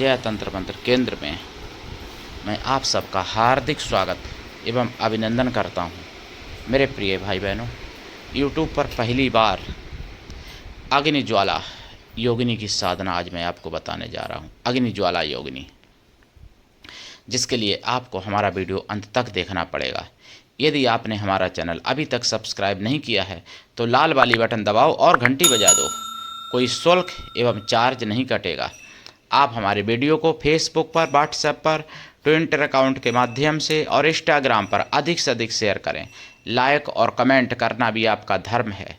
जय तंत्र मंत्र केंद्र में मैं आप सबका हार्दिक स्वागत एवं अभिनंदन करता हूं। मेरे प्रिय भाई बहनों, यूट्यूब पर पहली बार अग्नि ज्वाला योगिनी की साधना आज मैं आपको बताने जा रहा हूं। अग्नि ज्वाला योगिनी, जिसके लिए आपको हमारा वीडियो अंत तक देखना पड़ेगा। यदि आपने हमारा चैनल अभी तक सब्सक्राइब नहीं किया है तो लाल वाली बटन दबाओ और घंटी बजा दो। कोई शुल्क एवं चार्ज नहीं कटेगा। आप हमारे वीडियो को फेसबुक पर, व्हाट्सएप पर, ट्विटर अकाउंट के माध्यम से और इंस्टाग्राम पर अधिक से अधिक शेयर करें। लाइक और कमेंट करना भी आपका धर्म है।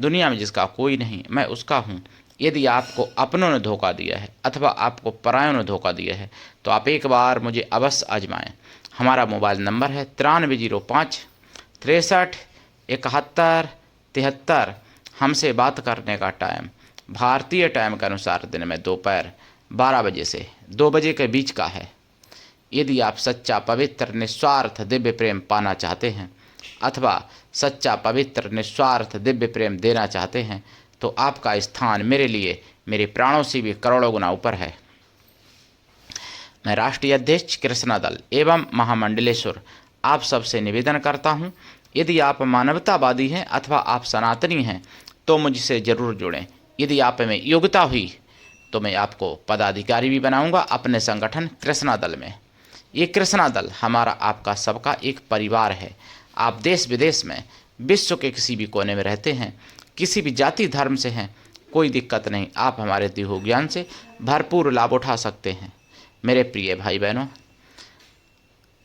दुनिया में जिसका कोई नहीं, मैं उसका हूँ। यदि आपको अपनों ने धोखा दिया है अथवा आपको परायों ने धोखा दिया है तो आप एक बार मुझे अवश्य आजमाएं। हमारा मोबाइल नंबर है 9305 63 71 73। हमसे बात करने का टाइम भारतीय टाइम के अनुसार दिन में दोपहर 12 बजे से 2 बजे के बीच का है। यदि आप सच्चा, पवित्र, निस्वार्थ दिव्य प्रेम पाना चाहते हैं अथवा सच्चा, पवित्र, निस्वार्थ दिव्य प्रेम देना चाहते हैं तो आपका स्थान मेरे लिए मेरे प्राणों से भी करोड़ों गुना ऊपर है। मैं राष्ट्रीय अध्यक्ष कृष्णा दल एवं महामंडलेश्वर आप सबसे निवेदन करता हूं, यदि आप मानवतावादी हैं अथवा आप सनातनी हैं तो मुझसे ज़रूर जुड़ें। यदि आप में योग्यता हुई तो मैं आपको पदाधिकारी भी बनाऊंगा अपने संगठन कृष्णा दल में। ये कृष्णा दल हमारा, आपका, सबका एक परिवार है। आप देश विदेश में, विश्व के किसी भी कोने में रहते हैं, किसी भी जाति धर्म से हैं, कोई दिक्कत नहीं। आप हमारे दिव्य ज्ञान से भरपूर लाभ उठा सकते हैं। मेरे प्रिय भाई बहनों,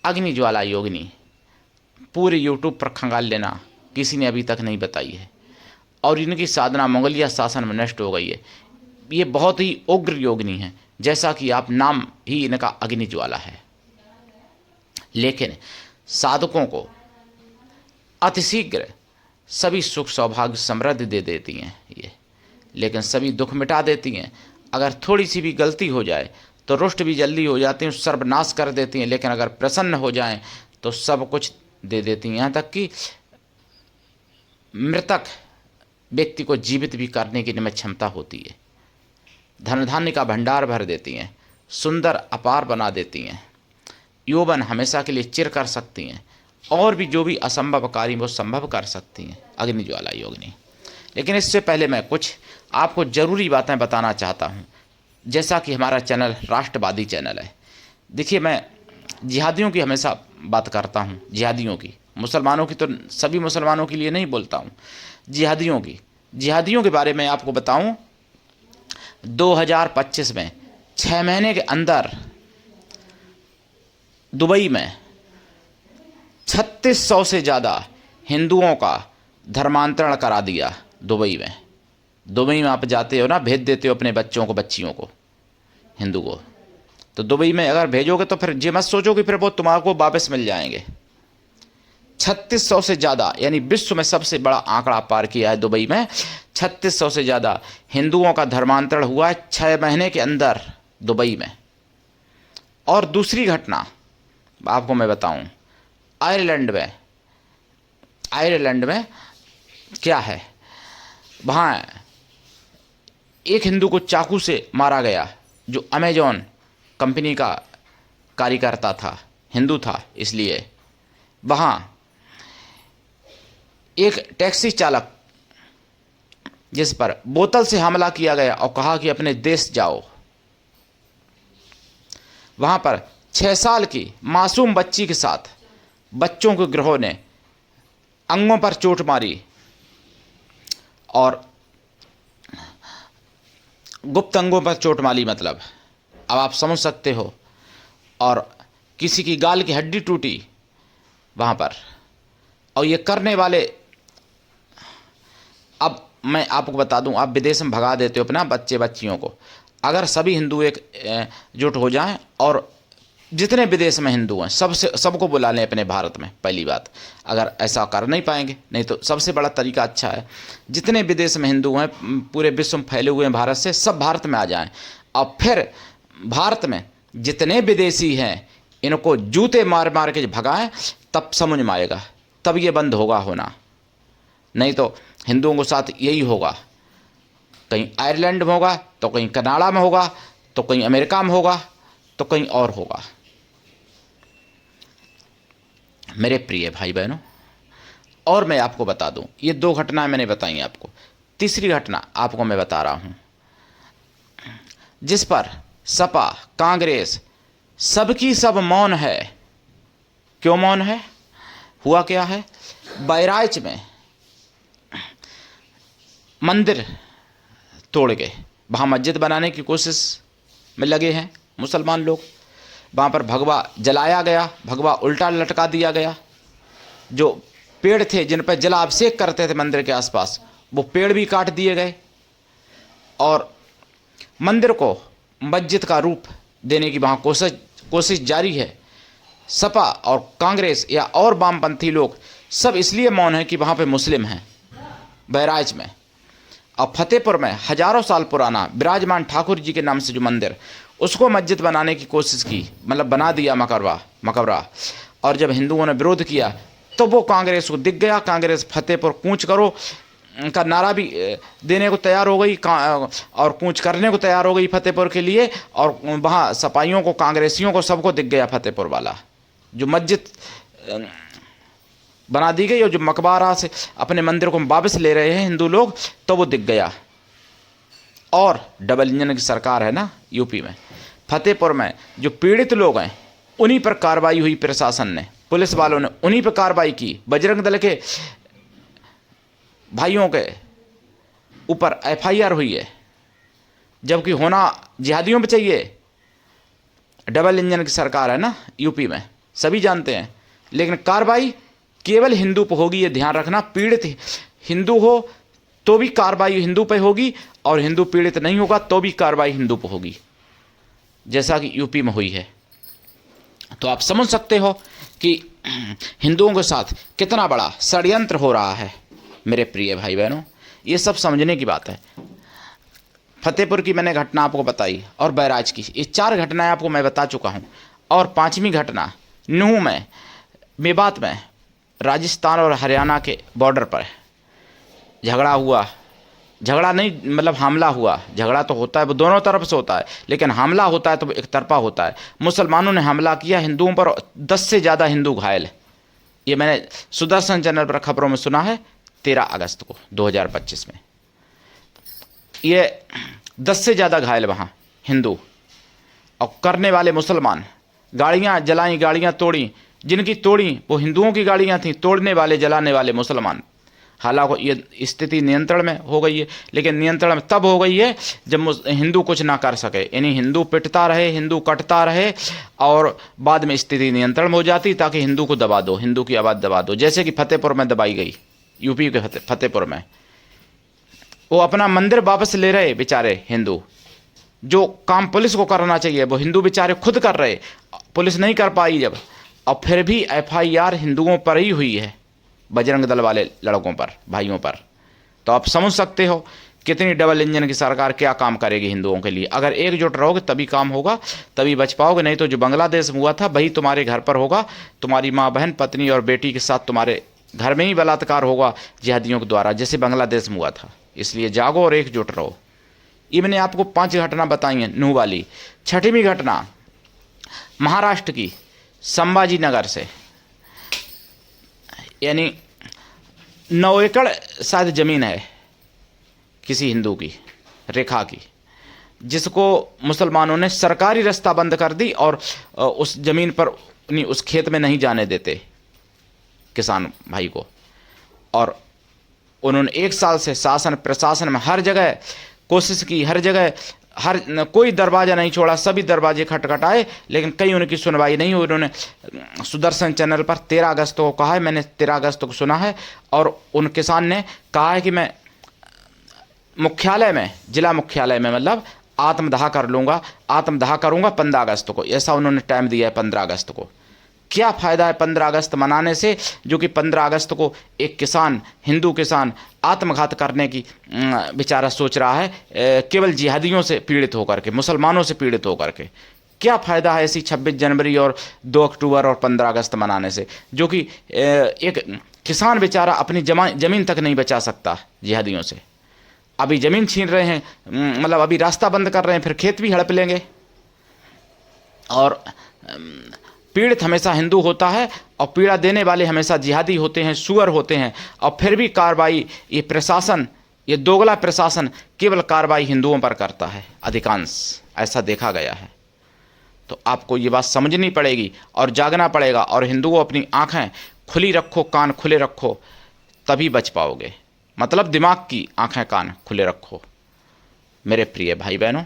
अग्नि ज्वाला योगिनी पूरे यूट्यूब पर खंगाल लेना, किसी ने अभी तक नहीं बताई है और इनकी साधना मंगोलिया शासन में नष्ट हो गई है। ये बहुत ही उग्र योगिनी है, जैसा कि आप नाम ही इनका अग्नि ज्वाला है। लेकिन साधकों को अतिशीघ्र सभी सुख, सौभाग्य, समृद्धि दे देती हैं ये, लेकिन सभी दुख मिटा देती हैं। अगर थोड़ी सी भी गलती हो जाए तो रुष्ट भी जल्दी हो जाती हैं, सर्वनाश कर देती हैं। लेकिन अगर प्रसन्न हो जाएं तो सब कुछ दे देती हैं, यहाँ तक कि मृतक व्यक्ति को जीवित भी करने की इनमें क्षमता होती है। धन धान्य का भंडार भर देती हैं, सुंदर अपार बना देती हैं, यौवन हमेशा के लिए चिर कर सकती हैं और भी जो भी असंभव कार्य वो संभव कर सकती हैं अग्नि ज्वाला योगिनी। लेकिन इससे पहले मैं कुछ आपको ज़रूरी बातें बताना चाहता हूँ। जैसा कि हमारा चैनल राष्ट्रवादी चैनल है, देखिए मैं जिहादियों की हमेशा बात करता हूँ, जिहादियों की, मुसलमानों की तो सभी मुसलमानों के लिए नहीं बोलता हूँ, जिहादियों के बारे में आपको बताऊँ। 2025 में 6 महीने के अंदर दुबई में 3600 से ज़्यादा हिंदुओं का धर्मांतरण करा दिया। दुबई में आप जाते हो ना, भेज देते हो अपने बच्चों को, बच्चियों को, हिंदू को, तो दुबई में अगर भेजोगे तो फिर ये मत सोचो कि फिर वो तुम्हारे वापस मिल जाएंगे। 3600 से ज़्यादा, यानी विश्व में सबसे बड़ा आंकड़ा पार किया है दुबई में। 3600 से ज़्यादा हिंदुओं का धर्मांतरण हुआ है 6 महीने के अंदर दुबई में। और दूसरी घटना आपको मैं बताऊं, आयरलैंड में क्या है, वहाँ एक हिंदू को चाकू से मारा गया जो अमेजॉन कंपनी का कार्यकर्ता था, हिंदू था। इसलिए वहाँ एक टैक्सी चालक जिस पर बोतल से हमला किया गया और कहा कि अपने देश जाओ, वहाँ पर 6 साल की मासूम बच्ची के साथ बच्चों के गिरोह ने अंगों पर चोट मारी और गुप्त अंगों पर चोट मारी, मतलब अब आप समझ सकते हो। और किसी की गाल की हड्डी टूटी वहाँ पर। और ये करने वाले, अब मैं आपको बता दूं, आप विदेश में भगा देते हो अपना बच्चे बच्चियों को। अगर सभी हिंदू एकजुट हो जाएं और जितने विदेश में हिंदू हैं सबको बुला लें अपने भारत में, पहली बात, अगर ऐसा कर नहीं पाएंगे, नहीं तो सबसे बड़ा तरीका अच्छा है, जितने विदेश में हिंदू हैं पूरे विश्व में फैले हुए हैं भारत से, सब भारत में आ जाएं। और फिर भारत में जितने विदेशी हैं इनको जूते मार मार के भगाएं, तब समझ में आएगा, तब ये बंद होगा होना। नहीं तो हिंदुओं के साथ यही होगा, कहीं आयरलैंड में होगा तो कहीं कनाडा में होगा तो कहीं अमेरिका में होगा तो कहीं और होगा। मेरे प्रिय भाई बहनों, और मैं आपको बता दूं, ये 2 घटनाएं मैंने बताई आपको, तीसरी घटना आपको मैं बता रहा हूं जिस पर सपा कांग्रेस सबकी सब मौन है। क्यों मौन है? हुआ क्या है? बहराइच में मंदिर तोड़ के वहाँ मस्जिद बनाने की कोशिश में लगे हैं मुसलमान लोग। वहाँ पर भगवा जलाया गया, भगवा उल्टा लटका दिया गया। जो पेड़ थे जिन पर जलाभिषेक करते थे मंदिर के आसपास, वो पेड़ भी काट दिए गए और मंदिर को मस्जिद का रूप देने की वहाँ कोशिश जारी है। सपा और कांग्रेस या और वामपंथी लोग सब इसलिए मौन हैं कि वहाँ पे मुस्लिम हैं बहराइच में। और फतेहपुर में हजारों साल पुराना विराजमान ठाकुर जी के नाम से जो मंदिर, उसको मस्जिद बनाने की कोशिश की, मतलब बना दिया मकबरा। और जब हिंदुओं ने विरोध किया तो वो कांग्रेस को दिख गया। कांग्रेस फतेहपुर कूच करो का नारा भी देने को तैयार हो गई और कूच करने को तैयार हो गई फतेहपुर के लिए। और वहाँ सपाइयों को, कांग्रेसियों को, सबको दिख गया फतेहपुर वाला जो मस्जिद बना दी गई और जो मकबरा से अपने मंदिर को वापस ले रहे हैं हिंदू लोग, तो वो दिख गया। और डबल इंजन की सरकार है ना यूपी में, फतेहपुर में जो पीड़ित लोग हैं उन्हीं पर कार्रवाई हुई। प्रशासन ने, पुलिस वालों ने उन्हीं पर कार्रवाई की। बजरंग दल के भाइयों के ऊपर एफआईआर हुई है, जबकि होना जिहादियों पे चाहिए। डबल इंजन की सरकार है ना यूपी में, सभी जानते हैं। लेकिन कार्रवाई केवल हिंदू पे होगी, ये ध्यान रखना। पीड़ित हिंदू हो तो भी कार्रवाई हिंदू पे होगी, और हिंदू पीड़ित नहीं होगा तो भी कार्रवाई हिंदू पे होगी, जैसा कि यूपी में हुई है। तो आप समझ सकते हो कि हिंदुओं के साथ कितना बड़ा षड्यंत्र हो रहा है। मेरे प्रिय भाई बहनों, ये सब समझने की बात है। फतेहपुर की मैंने घटना आपको बताई और बहराइच की, ये 4 घटनाएं आपको मैं बता चुका हूँ। और 5वीं घटना नूह में, मेवात में, राजस्थान और हरियाणा के बॉर्डर पर झगड़ा हुआ। झगड़ा नहीं, मतलब हमला हुआ। झगड़ा तो होता है वो दोनों तरफ से होता है, लेकिन हमला होता है तो एक तरफा होता है। मुसलमानों ने हमला किया हिंदुओं पर, 10 से ज़्यादा हिंदू घायल। ये मैंने सुदर्शन चैनल पर खबरों में सुना है 13 अगस्त को 2025 में। ये 10 से ज़्यादा घायल वहाँ हिंदू, और करने वाले मुसलमान। गाड़ियाँ जलाई, गाड़ियाँ तोड़ी। जिनकी तोड़ी वो हिंदुओं की गाड़ियाँ थीं, तोड़ने वाले, जलाने वाले मुसलमान। हालांकि ये स्थिति नियंत्रण में हो गई है, लेकिन नियंत्रण में तब हो गई है जब हिंदू कुछ ना कर सके। यानी हिंदू पिटता रहे, हिंदू कटता रहे, और बाद में स्थिति नियंत्रण में हो जाती, ताकि हिंदू को दबा दो, हिंदू की आवाज़ दबा दो। जैसे कि फतेहपुर में दबाई गई, यूपी के फतेहपुर में। वो अपना मंदिर वापस ले रहे बेचारे हिंदू। जो काम पुलिस को करना चाहिए वो हिंदू बेचारे खुद कर रहे, पुलिस नहीं कर पाई जब। और फिर भी एफआईआर हिंदुओं पर ही हुई है, बजरंग दल वाले लड़कों पर, भाइयों पर। तो आप समझ सकते हो कितनी डबल इंजन की सरकार क्या काम करेगी हिंदुओं के लिए। अगर एकजुट रहोगे तभी काम होगा, तभी बच पाओगे। नहीं तो जो बांग्लादेश में हुआ था वही तुम्हारे घर पर होगा। तुम्हारी माँ, बहन, पत्नी और बेटी के साथ तुम्हारे घर में ही बलात्कार होगा जिहादियों के द्वारा, जैसे बांग्लादेश में हुआ था। इसलिए जागो और एकजुट रहो। ये मैंने आपको 5 घटना बताई हैं नूह वाली। 6वीं घटना महाराष्ट्र की, संभाजी नगर से। यानी 9 एकड़ शायद ज़मीन है किसी हिंदू की, रेखा की, जिसको मुसलमानों ने सरकारी रास्ता बंद कर दी और उस ज़मीन पर, उस खेत में नहीं जाने देते किसान भाई को। और उन्होंने 1 साल से शासन प्रशासन में हर जगह कोशिश की, हर जगह कोई दरवाज़ा नहीं छोड़ा, सभी दरवाजे खटखटाए, लेकिन कहीं उनकी सुनवाई नहीं हुई। उन्होंने सुदर्शन चैनल पर 13 अगस्त को कहा है, मैंने 13 अगस्त को सुना है। और उन किसान ने कहा है कि मैं मुख्यालय में, जिला मुख्यालय में, मतलब आत्मदाह कर लूँगा, आत्मदाह करूँगा 15 अगस्त को। ऐसा उन्होंने टाइम दिया है 15 अगस्त को। क्या फ़ायदा है 15 अगस्त मनाने से, जो कि 15 अगस्त को एक किसान, हिंदू किसान आत्मघात करने की बेचारा सोच रहा है, केवल जिहादियों से पीड़ित होकर के, मुसलमानों से पीड़ित होकर के। क्या फ़ायदा है ऐसी 26 जनवरी और 2 अक्टूबर और 15 अगस्त मनाने से, जो कि एक किसान बेचारा अपनी ज़मीन तक नहीं बचा सकता जिहादियों से। अभी ज़मीन छीन रहे हैं, मतलब अभी रास्ता बंद कर रहे हैं, फिर खेत भी हड़प लेंगे। और पीड़ित हमेशा हिंदू होता है और पीड़ा देने वाले हमेशा जिहादी होते हैं, सुअर होते हैं। और फिर भी कार्रवाई ये प्रशासन, ये दोगला प्रशासन केवल कार्रवाई हिंदुओं पर करता है, अधिकांश ऐसा देखा गया है। तो आपको ये बात समझनी पड़ेगी और जागना पड़ेगा। और हिंदुओं अपनी आंखें खुली रखो, कान खुले रखो, तभी बच पाओगे। मतलब दिमाग की आंखें कान खुले रखो। मेरे प्रिय भाई बहनों,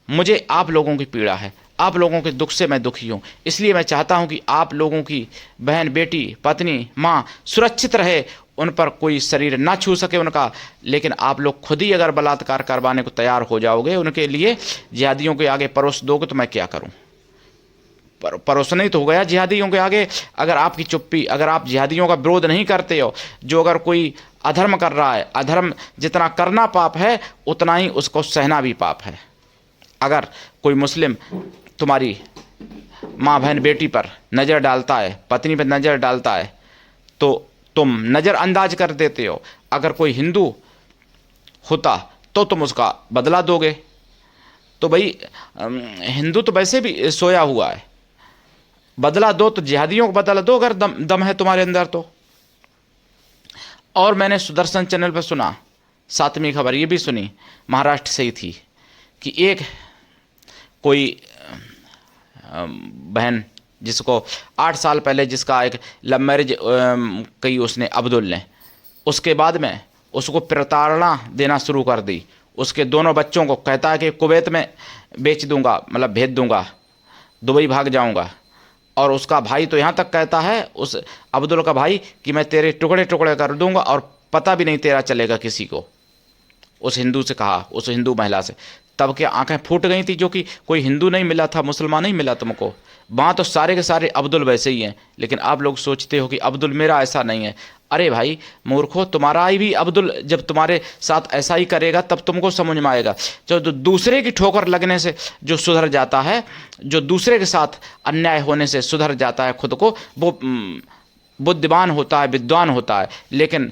मुझे आप लोगों की पीड़ा है, आप लोगों के दुख से मैं दुखी हूँ। इसलिए मैं चाहता हूँ कि आप लोगों की बहन, बेटी, पत्नी, माँ सुरक्षित रहे, उन पर कोई शरीर ना छू सके उनका। लेकिन आप लोग खुद ही अगर बलात्कार करवाने को तैयार हो जाओगे, उनके लिए जिहादियों के आगे परोस दोगे, तो मैं क्या करूँ? परोसना ही तो हो गया जिहादियों के आगे। अगर आपकी चुप्पी, अगर आप जिहादियों का विरोध नहीं करते हो, जो अगर कोई अधर्म कर रहा है, अधर्म जितना करना पाप है उतना ही उसको सहना भी पाप है। अगर कोई मुस्लिम तुम्हारी माँ, बहन, बेटी पर नज़र डालता है, पत्नी पर नज़र डालता है, तो तुम नज़रअंदाज कर देते हो। अगर कोई हिंदू होता तो तुम उसका बदला दोगे। तो भाई हिंदू तो वैसे भी सोया हुआ है, बदला दो तो जिहादियों को बदला दो, अगर दम है तुम्हारे अंदर तो। और मैंने सुदर्शन चैनल पर सुना, 7वीं खबर ये भी सुनी, महाराष्ट्र से ही थी, कि एक कोई बहन जिसको 8 साल पहले, जिसका एक लव मैरिज कही उसने, अब्दुल ने, उसके बाद में उसको प्रताड़ना देना शुरू कर दी। उसके दोनों बच्चों को कहता है कि कुवैत में बेच दूंगा, मतलब भेज दूंगा, दुबई भाग जाऊंगा। और उसका भाई तो यहाँ तक कहता है, उस अब्दुल का भाई, कि मैं तेरे टुकड़े टुकड़े कर दूंगा और पता भी नहीं तेरा चलेगा किसी को। उस हिंदू से कहा, उस हिंदू महिला से। तब के आंखें फूट गई थी, जो कि कोई हिंदू नहीं मिला था, मुसलमान नहीं मिला तुमको। वहाँ तो सारे के सारे अब्दुल वैसे ही हैं। लेकिन आप लोग सोचते हो कि अब्दुल मेरा ऐसा नहीं है। अरे भाई मूर्खो, तुम्हारा ही भी अब्दुल जब तुम्हारे साथ ऐसा ही करेगा तब तुमको समझ में आएगा। जो दूसरे की ठोकर लगने से जो सुधर जाता है, जो दूसरे के साथ अन्याय होने से सुधर जाता है खुद को, वो बुद्धिमान होता है, विद्वान होता है। लेकिन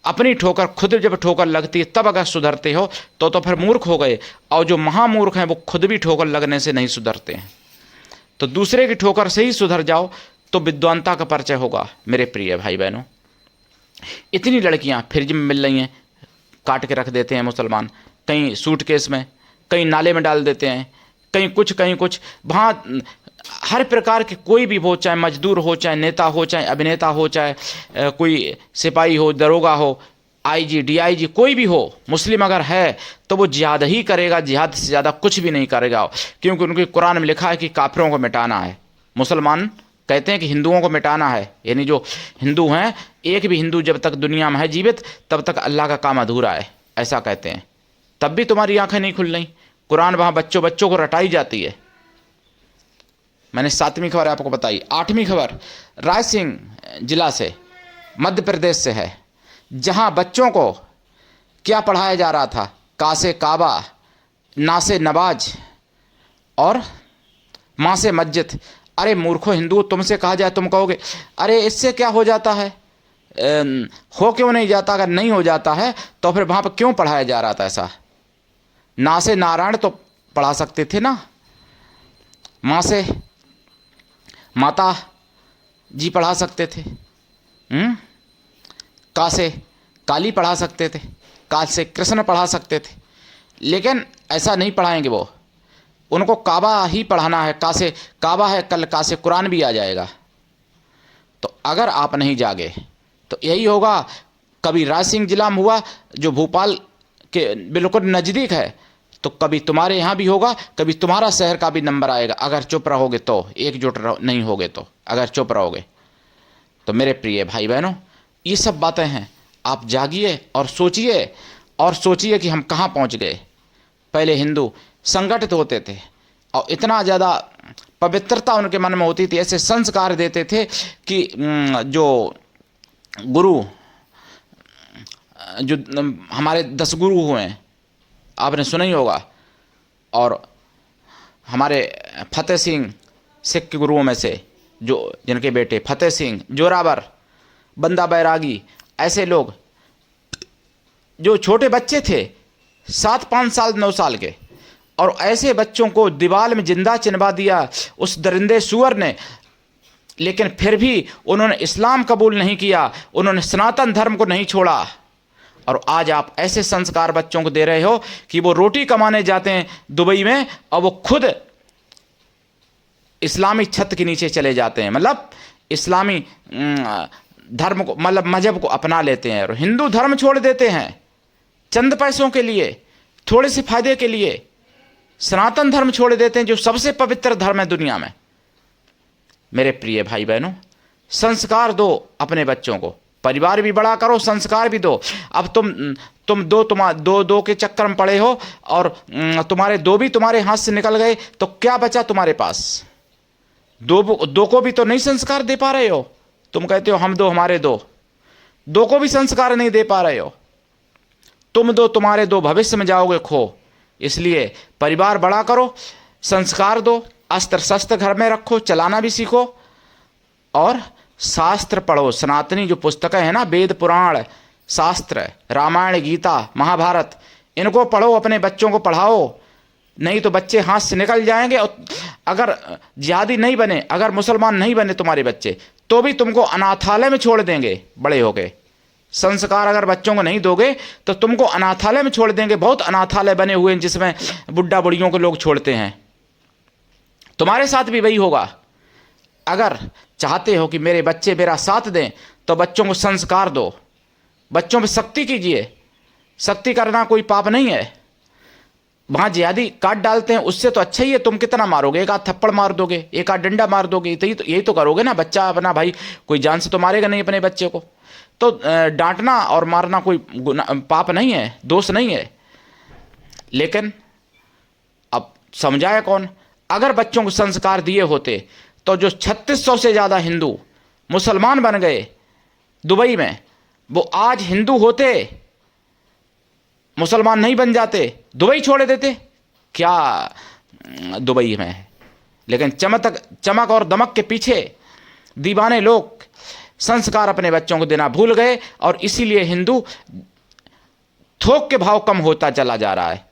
अपनी ठोकर, खुद जब ठोकर लगती है तब अगर सुधरते हो तो फिर मूर्ख हो गए। और जो महामूर्ख हैं वो खुद भी ठोकर लगने से नहीं सुधरते हैं। तो दूसरे की ठोकर से ही सुधर जाओ तो विद्वानता का परिचय होगा। मेरे प्रिय भाई बहनों, इतनी लड़कियां फ्रिज में मिल रही हैं, काट के रख देते हैं मुसलमान, कहीं सूटकेस में, कहीं नाले में डाल देते हैं, कहीं कुछ। वहाँ हर प्रकार के कोई भी हो, चाहे मजदूर हो, चाहे नेता हो, चाहे अभिनेता हो, चाहे कोई सिपाही हो, दरोगा हो, आईजी, डीआईजी, कोई भी हो, मुस्लिम अगर है तो वो जिहाद ही करेगा, जिहाद से ज़्यादा कुछ भी नहीं करेगा। क्योंकि उनके कुरान में लिखा है कि काफिरों को मिटाना है। मुसलमान कहते हैं कि हिंदुओं को मिटाना है, यानी जो हिंदू हैं, एक भी हिंदू जब तक दुनिया में है जीवित तब तक अल्लाह का काम अधूरा है, ऐसा कहते हैं। तब भी तुम्हारी आंखें नहीं खुल रही। कुरान वहाँ बच्चों को रटाई जाती है। मैंने 7वीं खबर आपको बताई। 8वीं खबर रायसिंह जिला से, मध्य प्रदेश से है, जहाँ बच्चों को क्या पढ़ाया जा रहा था? कासे काबा, नासे नवाज और माँ से मस्जिद। अरे मूर्खो हिंदू, तुमसे कहा जाए तुम कहोगे अरे इससे क्या हो जाता है, हो क्यों नहीं जाता? अगर नहीं हो जाता है तो फिर वहाँ पर क्यों पढ़ाया जा रहा था ऐसा? ना से नारायण तो पढ़ा सकते थे ना, माँ से माता जी पढ़ा सकते थे, का से काली पढ़ा सकते थे, का से कृष्ण पढ़ा सकते थे। लेकिन ऐसा नहीं पढ़ाएंगे वो, उनको काबा ही पढ़ाना है। का से काबा है, कल का से कुरान भी आ जाएगा। तो अगर आप नहीं जागे तो यही होगा। कभी रायसिंह जिला में हुआ, जो भोपाल के बिल्कुल नज़दीक है, तो कभी तुम्हारे यहाँ भी होगा, कभी तुम्हारा शहर का भी नंबर आएगा। अगर चुप रहोगे तो, एकजुट नहीं होगे तो, अगर चुप रहोगे तो। मेरे प्रिय भाई बहनों, ये सब बातें हैं। आप जागिए और सोचिए कि हम कहाँ पहुँच गए। पहले हिंदू संगठित होते थे और इतना ज़्यादा पवित्रता उनके मन में होती थी, ऐसे संस्कार देते थे कि जो गुरु, जो हमारे 10 गुरु हुए हैं, आपने सुना ही होगा। और हमारे फतेह सिंह सिख के गुरुओं में से, जो जिनके बेटे फतेह सिंह, जोरावर, बंदा बैरागी, ऐसे लोग जो छोटे बच्चे थे 7 5 साल 9 साल के, और ऐसे बच्चों को दीवार में जिंदा चिनवा दिया उस दरिंदे सुअर ने। लेकिन फिर भी उन्होंने इस्लाम कबूल नहीं किया, उन्होंने सनातन धर्म को नहीं छोड़ा। और आज आप ऐसे संस्कार बच्चों को दे रहे हो कि वो रोटी कमाने जाते हैं दुबई में और वो खुद इस्लामी छत के नीचे चले जाते हैं, मतलब इस्लामी धर्म को, मतलब मजहब को अपना लेते हैं और हिंदू धर्म छोड़ देते हैं चंद पैसों के लिए, थोड़े से फायदे के लिए। सनातन धर्म छोड़ देते हैं जो सबसे पवित्र धर्म है दुनिया में। मेरे प्रिय भाई बहनों, संस्कार दो अपने बच्चों को, परिवार भी बड़ा करो, संस्कार भी दो। अब तुम दो के चक्कर में पड़े हो और तुम्हारे दो भी तुम्हारे हाथ से निकल गए तो क्या बचा तुम्हारे पास? दो को भी तो नहीं संस्कार दे पा रहे हो। तुम कहते हो हम दो हमारे दो को भी संस्कार नहीं दे पा रहे हो। तुम दो तुम्हारे दो भविष्य में जाओगे खो। इसलिए परिवार बड़ा करो, संस्कार दो, अस्त्र शस्त्र घर में रखो, चलाना भी सीखो और शास्त्र पढ़ो। सनातनी जो पुस्तकें हैं ना, वेद पुराण शास्त्र, रामायण गीता महाभारत, इनको पढ़ो, अपने बच्चों को पढ़ाओ। नहीं तो बच्चे हाथ से निकल जाएंगे। और अगर जिहादी नहीं बने, अगर मुसलमान नहीं बने तुम्हारे बच्चे, तो भी तुमको अनाथालय में छोड़ देंगे बड़े हो गए। संस्कार अगर बच्चों को नहीं दोगे तो तुमको अनाथालय में छोड़ देंगे। बहुत अनाथालय बने हुए हैं जिसमें बुढ़ा बुढ़ियों को लोग छोड़ते हैं। तुम्हारे साथ भी वही होगा। अगर चाहते हो कि मेरे बच्चे मेरा साथ दें तो बच्चों को संस्कार दो, बच्चों में शक्ति कीजिए। शक्ति करना कोई पाप नहीं है। वहाँ जिहादी काट डालते हैं, उससे तो अच्छा ही है। तुम कितना मारोगे? एक आध थप्पड़ मार दोगे, एक आध डंडा मार दोगे, तो यही तो करोगे ना। बच्चा अपना भाई कोई जान से तो मारेगा नहीं अपने बच्चे को। तो डांटना और मारना कोई पाप नहीं है, दोष नहीं है। लेकिन अब समझाया कौन? अगर बच्चों को संस्कार दिए होते तो जो 3600 से ज़्यादा हिंदू मुसलमान बन गए दुबई में, वो आज हिंदू होते, मुसलमान नहीं बन जाते, दुबई छोड़ देते। क्या दुबई में है। लेकिन चमक और दमक के पीछे दीवाने लोग संस्कार अपने बच्चों को देना भूल गए और इसीलिए हिंदू थोक के भाव कम होता चला जा रहा है।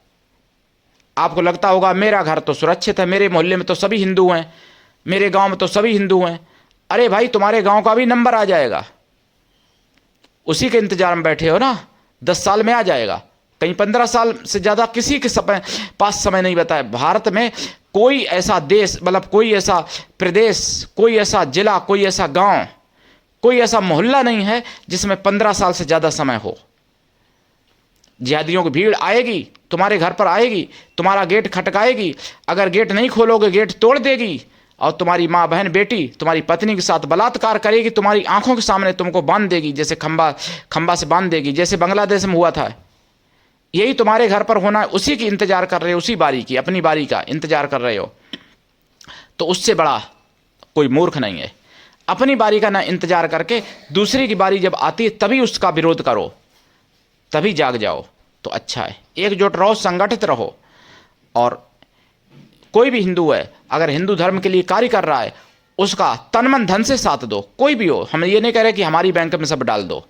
आपको लगता होगा मेरा घर तो सुरक्षित है, मेरे मोहल्ले में तो सभी हिंदू हैं, मेरे गांव में तो सभी हिंदू हैं। अरे भाई, तुम्हारे गांव का भी नंबर आ जाएगा, उसी के इंतजार में बैठे हो ना। 10 साल में आ जाएगा, कहीं 15 साल से ज़्यादा किसी के पास समय नहीं बताया। भारत में कोई ऐसा देश, मतलब कोई ऐसा प्रदेश, कोई ऐसा जिला, कोई ऐसा गांव, कोई ऐसा मोहल्ला नहीं है जिसमें 15 साल से ज़्यादा समय हो। जिहादियों की भीड़ आएगी, तुम्हारे घर पर आएगी, तुम्हारा गेट खटकाएगी। अगर गेट नहीं खोलोगे गेट तोड़ देगी और तुम्हारी माँ बहन बेटी तुम्हारी पत्नी के साथ बलात्कार करेगी, तुम्हारी आंखों के सामने तुमको बांध देगी, जैसे खंबा से बांध देगी, जैसे बांग्लादेश में हुआ था। यही तुम्हारे घर पर होना है। उसी की इंतजार कर रहे हो, उसी बारी की, अपनी बारी का इंतजार कर रहे हो। तो उससे बड़ा कोई मूर्ख नहीं है। अपनी बारी का ना इंतजार करके दूसरे की बारी जब आती है तभी उसका विरोध करो, तभी जाग जाओ तो अच्छा है। एकजुट रहो, संगठित रहो। और कोई भी हिंदू है, अगर हिंदू धर्म के लिए कार्य कर रहा है, उसका तन मन धन से साथ दो। कोई भी हो, हम ये नहीं कह रहे कि हमारी बैंक में सब डाल दो।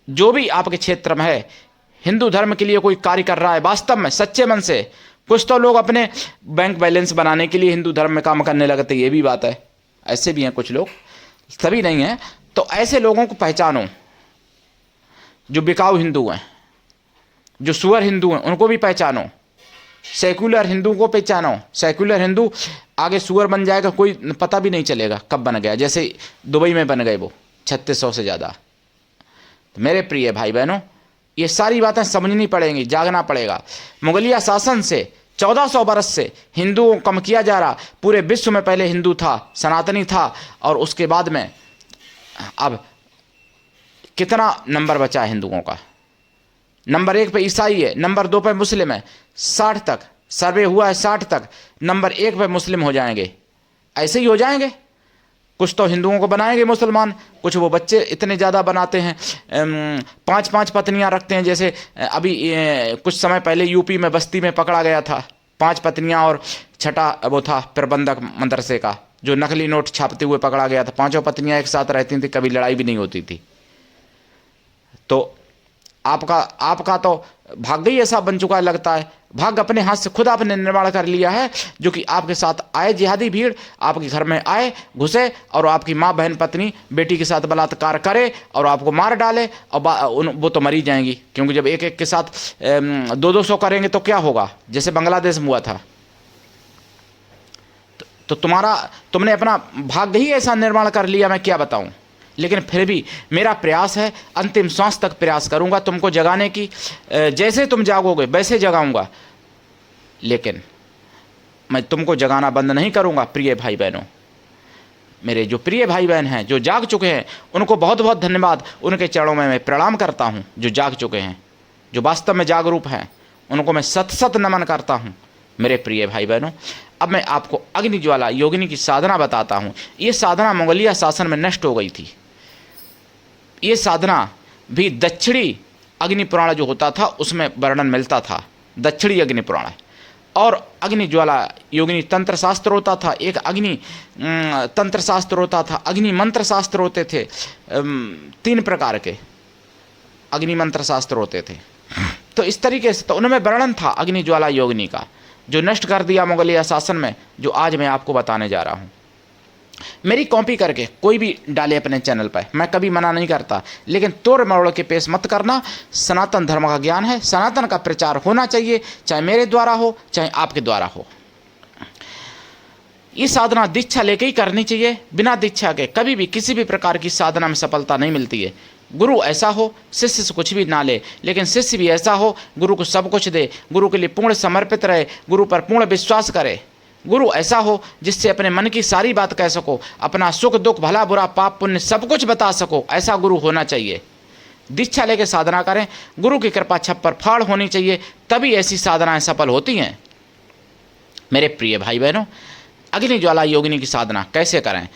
जो भी आपके क्षेत्र में है, हिंदू धर्म के लिए कोई कार्य कर रहा है वास्तव में सच्चे मन से। कुछ तो लोग अपने बैंक बैलेंस बनाने के लिए हिंदू धर्म में काम करने लगते, ये भी बात है। ऐसे भी हैं कुछ लोग, सभी नहीं हैं। तो ऐसे लोगों को पहचानो जो बिकाऊ हिंदू हैं, जो सुअर हिंदू हैं, उनको भी पहचानो। सेक्युलर हिंदू को पहचानो। सेक्युलर हिंदू आगे सुअर बन जाएगा, कोई पता भी नहीं चलेगा कब बन गया, जैसे दुबई में बन गए वो 3600 से ज़्यादा। तो मेरे प्रिय भाई बहनों, ये सारी बातें समझनी पड़ेंगी, जागना पड़ेगा। मुगलिया शासन से 1400 बरस से हिंदुओं को कम किया जा रहा। पूरे विश्व में पहले हिंदू था, सनातनी था, और उसके बाद में अब कितना नंबर बचा है हिंदुओं का? नंबर 1 पे ईसाई है, नंबर 2 पे मुस्लिम है। 60 तक सर्वे हुआ है, 60 तक नंबर 1 पे मुस्लिम हो जाएंगे। ऐसे ही हो जाएंगे। कुछ तो हिंदुओं को बनाएंगे मुसलमान, कुछ वो बच्चे इतने ज़्यादा बनाते हैं, 5-5 पत्नियां रखते हैं। जैसे अभी कुछ समय पहले यूपी में बस्ती में पकड़ा गया था, 5 पत्नियां और छठा वो था प्रबंधक मदरसे का, जो नकली नोट छापते हुए पकड़ा गया था। 5 पत्नियां एक साथ रहती थी, कभी लड़ाई भी नहीं होती थी। तो आपका तो भाग्य ही ऐसा बन चुका है, लगता है भाग्य अपने हाथ से खुद आपने निर्माण कर लिया है, जो कि आपके साथ आए जिहादी भीड़, आपके घर में आए, घुसे और आपकी माँ, बहन, पत्नी, बेटी के साथ बलात्कार करे और आपको मार डाले। और वो तो मरी जाएंगी, क्योंकि जब एक एक के साथ 200-200 करेंगे तो क्या होगा, जैसे बांग्लादेश में हुआ था। तो तुमने अपना भाग्य ही ऐसा निर्माण कर लिया, मैं क्या बताऊं। लेकिन फिर भी मेरा प्रयास है, अंतिम सांस तक प्रयास करूंगा तुमको जगाने की। जैसे तुम जागोगे वैसे जगाऊंगा, लेकिन मैं तुमको जगाना बंद नहीं करूंगा। प्रिय भाई बहनों, मेरे जो प्रिय भाई बहन हैं जो जाग चुके हैं, उनको बहुत बहुत धन्यवाद, उनके चरणों में मैं प्रणाम करता हूं। जो जाग चुके हैं, जो वास्तव में जागरूक हैं, उनको मैं सत सत नमन करता हूं। मेरे प्रिय भाई बहनों, अब मैं आपको अग्नि ज्वाला योगिनी की साधना बताता हूं। ये साधना मुगलिया शासन में नष्ट हो गई थी। ये साधना भी दक्षिणी अग्नि पुराण जो होता था उसमें वर्णन मिलता था, दक्षिणी अग्नि पुराण। और अग्नि ज्वाला योगिनी तंत्र शास्त्र होता था, एक अग्नि तंत्र शास्त्र होता था, अग्नि मंत्र शास्त्र होते थे, 3 प्रकार के अग्नि मंत्र शास्त्र होते थे। तो इस तरीके से तो उनमें वर्णन था अग्नि ज्वाला योगिनी का, जो नष्ट कर दिया मुगलिया शासन में, जो आज मैं आपको बताने जा रहा हूँ। मेरी कॉपी करके कोई भी डाले अपने चैनल पर, मैं कभी मना नहीं करता, लेकिन तोड़ मरोड़ के पेश मत करना। सनातन धर्म का ज्ञान है, सनातन का प्रचार होना चाहिए, चाहे मेरे द्वारा हो चाहे आपके द्वारा हो। ये साधना दीक्षा लेके ही करनी चाहिए, बिना दीक्षा के कभी भी किसी भी प्रकार की साधना में सफलता नहीं मिलती है। गुरु ऐसा हो शिष्य से कुछ भी ना ले, लेकिन शिष्य भी ऐसा हो गुरु को सब कुछ दे, गुरु के लिए पूर्ण समर्पित रहे, गुरु पर पूर्ण विश्वास करे। गुरु ऐसा हो जिससे अपने मन की सारी बात कह सको, अपना सुख दुख भला बुरा पाप पुण्य सब कुछ बता सको, ऐसा गुरु होना चाहिए। दीक्षा लेके साधना करें, गुरु की कृपा छप्पर फाड़ होनी चाहिए, तभी ऐसी साधनाएं सफल होती हैं। मेरे प्रिय भाई बहनों, अग्नि ज्वाला योगिनी की साधना कैसे करें।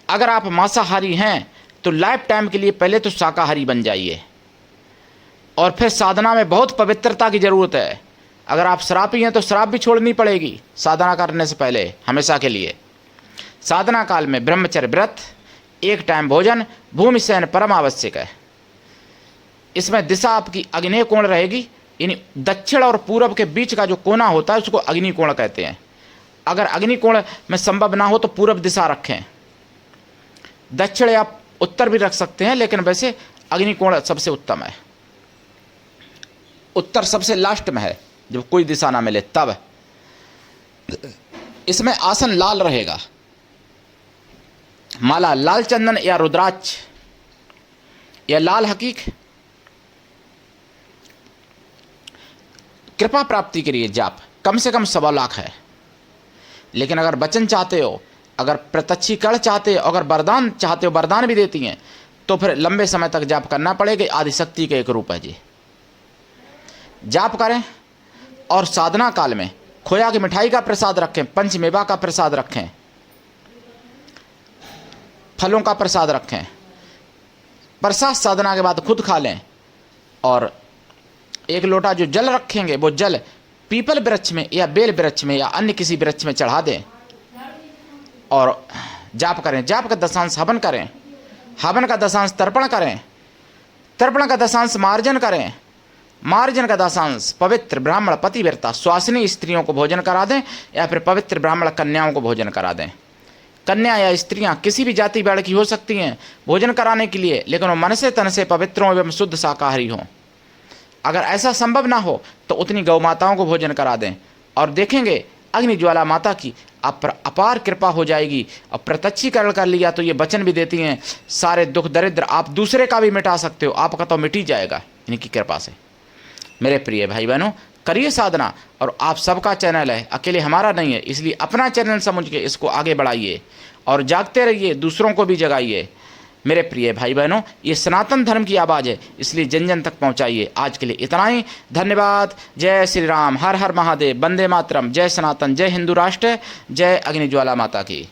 अगर आप मांसाहारी हैं तो लाइफ टाइम के लिए पहले तो शाकाहारी बन जाइए, और फिर साधना में बहुत पवित्रता की जरूरत है। अगर आप शराबी हैं तो शराब भी छोड़नी पड़ेगी साधना करने से पहले, हमेशा के लिए। साधना काल में ब्रह्मचर्य व्रत, 1 टाइम भोजन, भूमि शयन परम आवश्यक है। इसमें दिशा आपकी अग्नेय कोण रहेगी, यानी दक्षिण और पूरब के बीच का जो कोना होता है उसको अग्नि कोण कहते हैं। अगर अग्नि कोण में संभव ना हो तो पूरब दिशा रखें। दक्षिण या उत्तर भी रख सकते हैं, लेकिन वैसे अग्नि कोण सबसे उत्तम है। उत्तर सबसे लास्ट में है, जब कोई दिशा ना मिले तब। इसमें आसन लाल रहेगा, माला लाल चंदन या रुद्राक्ष या लाल हकीक। कृपा प्राप्ति के लिए जाप कम से कम 1.25 लाख है। लेकिन अगर वचन चाहते हो, अगर प्रत्यक्षीकरण चाहते हो, अगर वरदान चाहते हो, वरदान भी देती हैं, तो फिर लंबे समय तक जाप करना पड़ेगा। आदिशक्ति का एक रूप है जी। जाप करें और साधना काल में खोया की मिठाई का प्रसाद रखें, पंचमेवा का प्रसाद रखें, फलों का प्रसाद रखें। प्रसाद साधना के बाद खुद खा लें, और 1 लोटा जो जल रखेंगे वो जल पीपल वृक्ष में या बेल वृक्ष में या अन्य किसी वृक्ष में चढ़ा दें और जाप करें। जाप का दशांश हवन करें, हवन का दशांश तर्पण करें, तर्पण का दशांश मार्जन करें, मार्जन का दशांश पवित्र ब्राह्मण पतिव्रता स्वासिनी स्त्रियों को भोजन करा दें, या फिर पवित्र ब्राह्मण कन्याओं को भोजन करा दें। कन्या या स्त्रियां किसी भी जाति वर्ण की हो सकती हैं भोजन कराने के लिए, लेकिन वो मन से तन से पवित्र हों एवं शुद्ध शाकाहारी हों। अगर ऐसा संभव ना हो तो उतनी गौ माताओं को भोजन करा दें, और देखेंगे अग्नि ज्वाला माता की आप पर अपार कृपा हो जाएगी। और प्रत्यक्षीकरण कर लिया तो ये वचन भी देती हैं, सारे दुख दरिद्र आप दूसरे का भी मिटा सकते हो, आपका तो मिट ही जाएगा इनकी कृपा से। मेरे प्रिय भाई बहनों, करिए साधना, और आप सबका चैनल है, अकेले हमारा नहीं है, इसलिए अपना चैनल समझ के इसको आगे बढ़ाइए और जागते रहिए, दूसरों को भी जगाइए। मेरे प्रिय भाई बहनों, ये सनातन धर्म की आवाज़ है, इसलिए जन जन तक पहुंचाइए। आज के लिए इतना ही, धन्यवाद। जय श्री राम, हर हर महादेव, वंदे मातरम, जय सनातन, जय हिंदू राष्ट्र, जय अग्नि ज्वाला माता की।